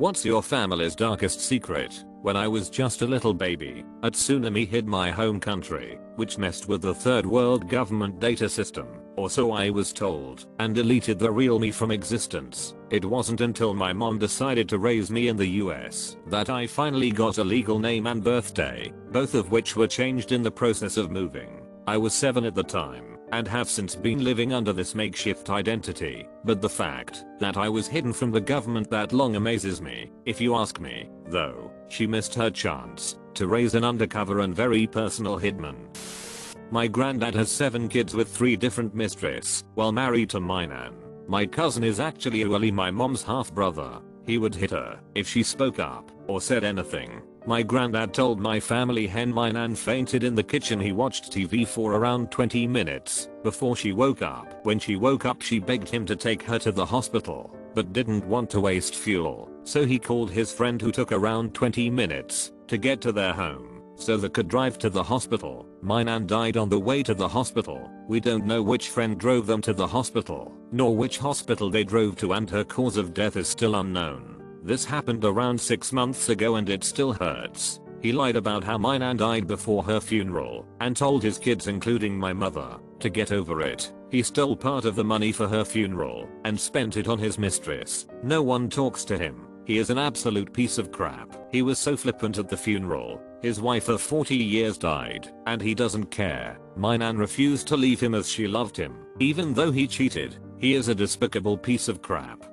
What's your family's darkest secret? When I was just a little baby, a tsunami hit my home country, which messed with the third world government data system, or so I was told, and deleted the real me from existence. It wasn't until my mom decided to raise me in the US that I finally got a legal name and birthday, both of which were changed in the process of moving. I was 7 at the time, and have since been living under this makeshift identity, but the fact that I was hidden from the government that long amazes me. If you ask me, though, she missed her chance to raise an undercover and very personal hitman. My granddad has 7 kids with 3 different mistresses, while married to my nan. My cousin is actually my mom's half-brother. He would hit her if she spoke up or said anything. My granddad told my family hen my nan fainted in the kitchen. He watched TV for around 20 minutes before she woke up. When she woke up, she begged him to take her to the hospital, but didn't want to waste fuel, so he called his friend who took around 20 minutes to get to their home so they could drive to the hospital. My nan died on the way to the hospital. We don't know which friend drove them to the hospital, nor which hospital they drove to, and her cause of death is still unknown. This happened around 6 months ago and it still hurts. He lied about how my nan died before her funeral and told his kids, including my mother, to get over it. He stole part of the money for her funeral and spent it on his mistress. No one talks to him. He is an absolute piece of crap. He was so flippant at the funeral. His wife of 40 years died, and he doesn't care. My nan refused to leave him as she loved him, even though he cheated. He is a despicable piece of crap.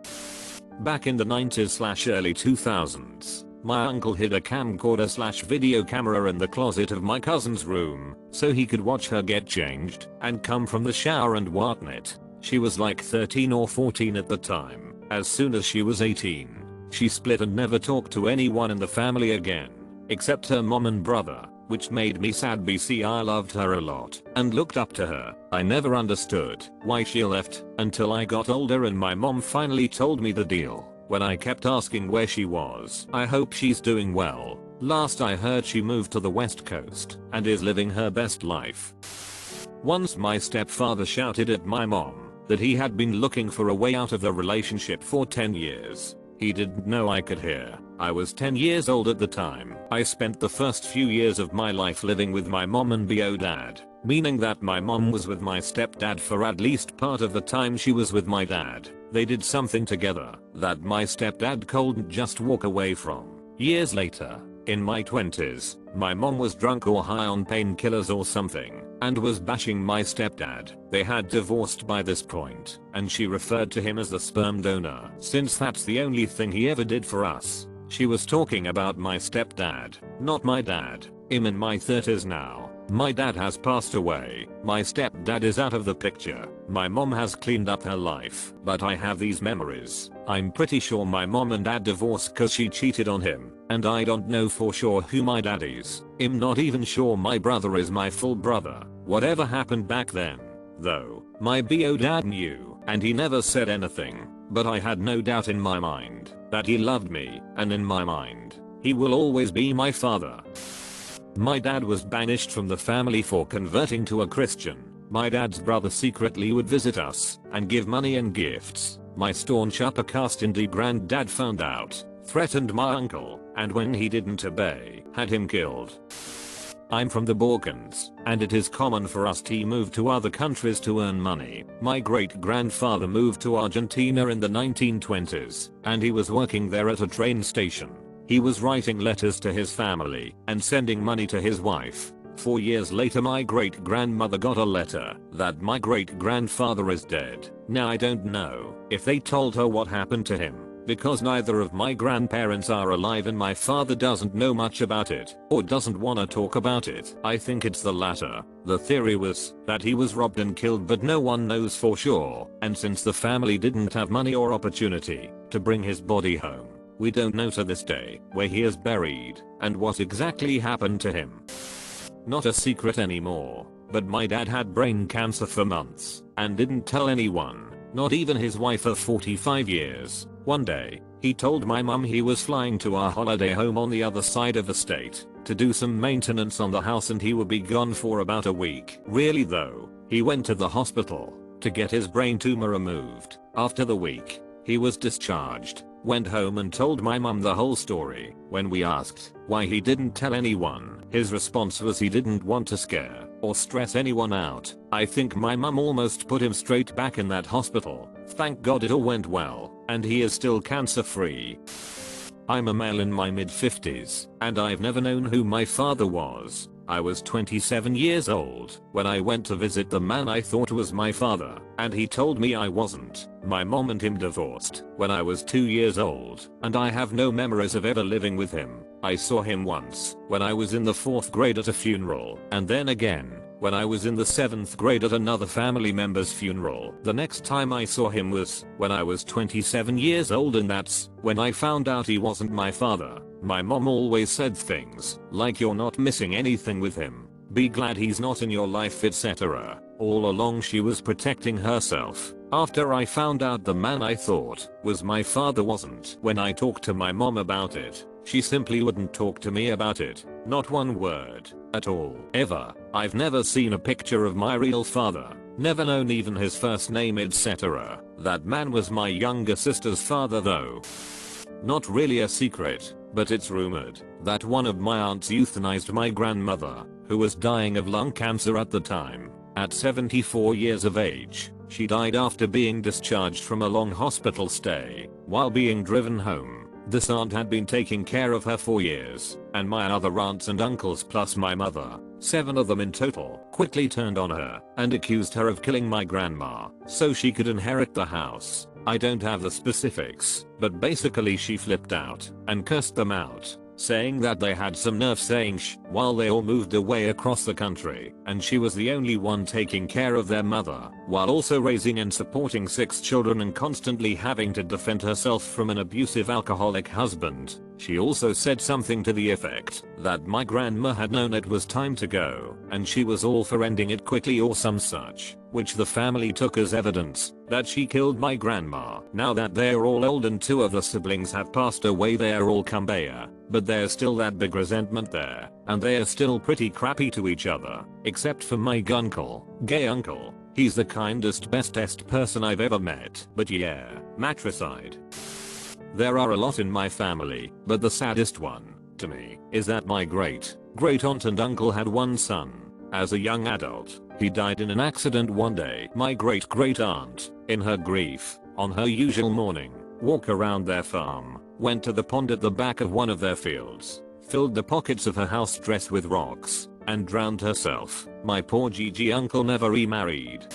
Back in the 90s/early 2000s, my uncle hid a camcorder/video camera in the closet of my cousin's room so he could watch her get changed and come from the shower and whatnot. She was like 13 or 14 at the time. As soon as she was 18, she split and never talked to anyone in the family again, except her mom and brother, which made me sad. I loved her a lot and looked up to her. I never understood why she left until I got older and my mom finally told me the deal. When I kept asking where she was. I hope she's doing well. Last I heard, she moved to the West Coast and is living her best life. Once my stepfather shouted at my mom that he had been looking for a way out of the relationship for 10 years. He didn't know I could hear. I was 10 years old at the time. I spent the first few years of my life living with my mom and dad, meaning that my mom was with my stepdad for at least part of the time she was with my dad. They did something together that my stepdad couldn't just walk away from. Years later, in my 20s, my mom was drunk or high on painkillers or something and was bashing my stepdad. They had divorced by this point, and she referred to him as the sperm donor, since that's the only thing he ever did for us. She was talking about my stepdad, not my dad. I'm in my 30s now. My dad has passed away. My stepdad is out of the picture. My mom has cleaned up her life, but I have these memories. I'm pretty sure my mom and dad divorced cause she cheated on him, and I don't know for sure who my dad is. I'm not even sure my brother is my full brother. Whatever happened back then, though, my dad knew, and he never said anything, but I had no doubt in my mind that he loved me, and in my mind, he will always be my father. My dad was banished from the family for converting to a Christian. My dad's brother secretly would visit us and give money and gifts. My staunch upper caste indie granddad found out, threatened my uncle, and when he didn't obey, had him killed. I'm from the Balkans, and it is common for us to move to other countries to earn money. My great-grandfather moved to Argentina in the 1920s, and he was working there at a train station. He was writing letters to his family and sending money to his wife. 4 years later, my great-grandmother got a letter that my great-grandfather is dead. Now I don't know if they told her what happened to him, because neither of my grandparents are alive and my father doesn't know much about it or doesn't want to talk about it. I think it's the latter. The theory was that he was robbed and killed, but no one knows for sure, and since the family didn't have money or opportunity to bring his body home, we don't know to this day where he is buried and what exactly happened to him. Not a secret anymore, but my dad had brain cancer for months and didn't tell anyone, not even his wife of 45 years. One day, he told my mum he was flying to our holiday home on the other side of the state to do some maintenance on the house and he would be gone for about a week. Really though, he went to the hospital to get his brain tumor removed. After the week, he was discharged. went home and told my mum the whole story. When we asked why he didn't tell anyone, his response was he didn't want to scare or stress anyone out. I think my mum almost put him straight back in that hospital. Thank God it all went well, and he is still cancer free. I'm a male in my mid-50s, and I've never known who my father was. I was 27 years old when I went to visit the man I thought was my father, and he told me I wasn't. My mom and him divorced when I was 2 years old, and I have no memories of ever living with him. I saw him once when I was in the 4th grade at a funeral, and then again when I was in the 7th grade at another family member's funeral. The next time I saw him was when I was 27 years old, and that's when I found out he wasn't my father. My mom always said things like, "You're not missing anything with him. Be glad he's not in your life," etc. All along she was protecting herself. After I found out the man I thought was my father wasn't. When I talked to my mom about it, she simply wouldn't talk to me about it. Not one word at all. Ever. I've never seen a picture of my real father. Never known even his first name, etc. That man was my younger sister's father though. Not really a secret, but it's rumored that one of my aunts euthanized my grandmother, who was dying of lung cancer at the time. At 74 years of age, she died after being discharged from a long hospital stay. While being driven home, this aunt had been taking care of her for years, and my other aunts and uncles plus my mother, 7 of them in total, quickly turned on her and accused her of killing my grandma so she could inherit the house. I don't have the specifics, but basically she flipped out and cursed them out, saying that they had some nerve saying shh while they all moved away across the country, and she was the only one taking care of their mother, while also raising and supporting 6 children and constantly having to defend herself from an abusive alcoholic husband. She also said something to the effect that my grandma had known it was time to go, and she was all for ending it quickly or some such, which the family took as evidence that she killed my grandma. Now that they're all old and 2 of the siblings have passed away, they're all kumbaya, but there's still that big resentment there, and they're still pretty crappy to each other, except for my gay uncle. He's the kindest, bestest person I've ever met. But yeah, matricide. There are a lot in my family, but the saddest one, to me, is that my great aunt and uncle had one son. As a young adult, he died in an accident one day. My great aunt, in her grief, on her usual morning walk around their farm, went to the pond at the back of one of their fields, filled the pockets of her house dress with rocks, and drowned herself. My poor uncle never remarried.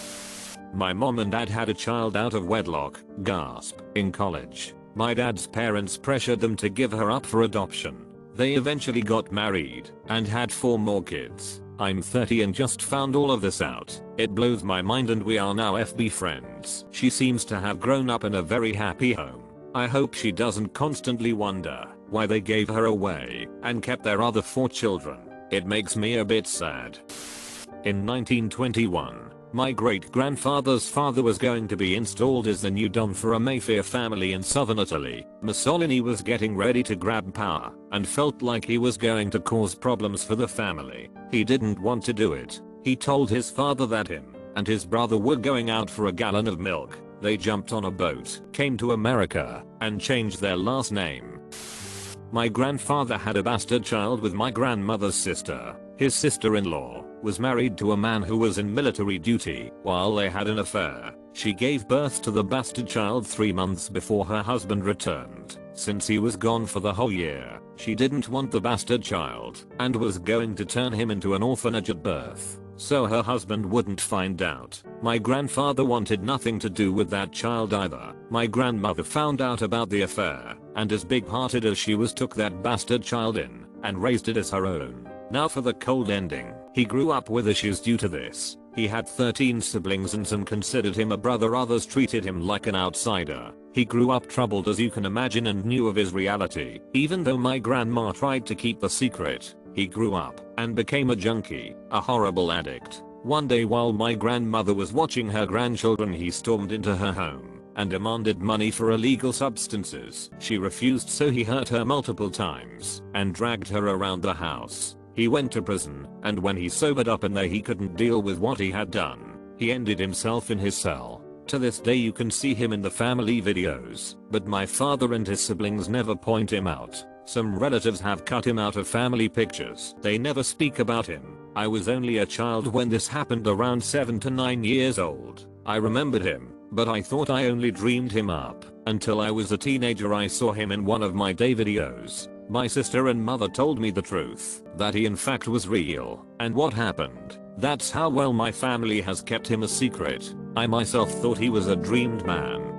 My mom and dad had a child out of wedlock, gasp, in college. My dad's parents pressured them to give her up for adoption. They eventually got married and had 4 more kids. I'm 30 and just found all of this out. It blows my mind, and we are now FB friends. She seems to have grown up in a very happy home. I hope she doesn't constantly wonder why they gave her away and kept their other 4 children. It makes me a bit sad. In 1921, my great-grandfather's father was going to be installed as the new Don for a Mayfair family in southern Italy. Mussolini was getting ready to grab power and felt like he was going to cause problems for the family. He didn't want to do it. He told his father that him and his brother were going out for a gallon of milk. They jumped on a boat, came to America, and changed their last name. My grandfather had a bastard child with my grandmother's sister. His sister-in-law was married to a man who was in military duty. While they had an affair, she gave birth to the bastard child 3 months before her husband returned. Since he was gone for the whole year, she didn't want the bastard child and was going to turn him into an orphanage at birth, so her husband wouldn't find out. My grandfather wanted nothing to do with that child either. My grandmother found out about the affair, and as big-hearted as she was, took that bastard child in and raised it as her own. Now for the cold ending. He grew up with issues due to this. He had 13 siblings and some considered him a brother, others treated him like an outsider. He grew up troubled, as you can imagine, and knew of his reality. Even though my grandma tried to keep the secret, he grew up and became a junkie, a horrible addict. One day while my grandmother was watching her grandchildren, he stormed into her home and demanded money for illegal substances. She refused, so he hurt her multiple times and dragged her around the house. He went to prison, and when he sobered up and there he couldn't deal with what he had done, he ended himself in his cell. To this day you can see him in the family videos, but my father and his siblings never point him out. Some relatives have cut him out of family pictures. They never speak about him. I was only a child when this happened, around 7 to 9 years old. I remembered him, but I thought I only dreamed him up. Until I was a teenager, I saw him in one of my day videos. My sister and mother told me the truth, that he in fact was real. And what happened? That's how well my family has kept him a secret. I myself thought he was a dreamed man.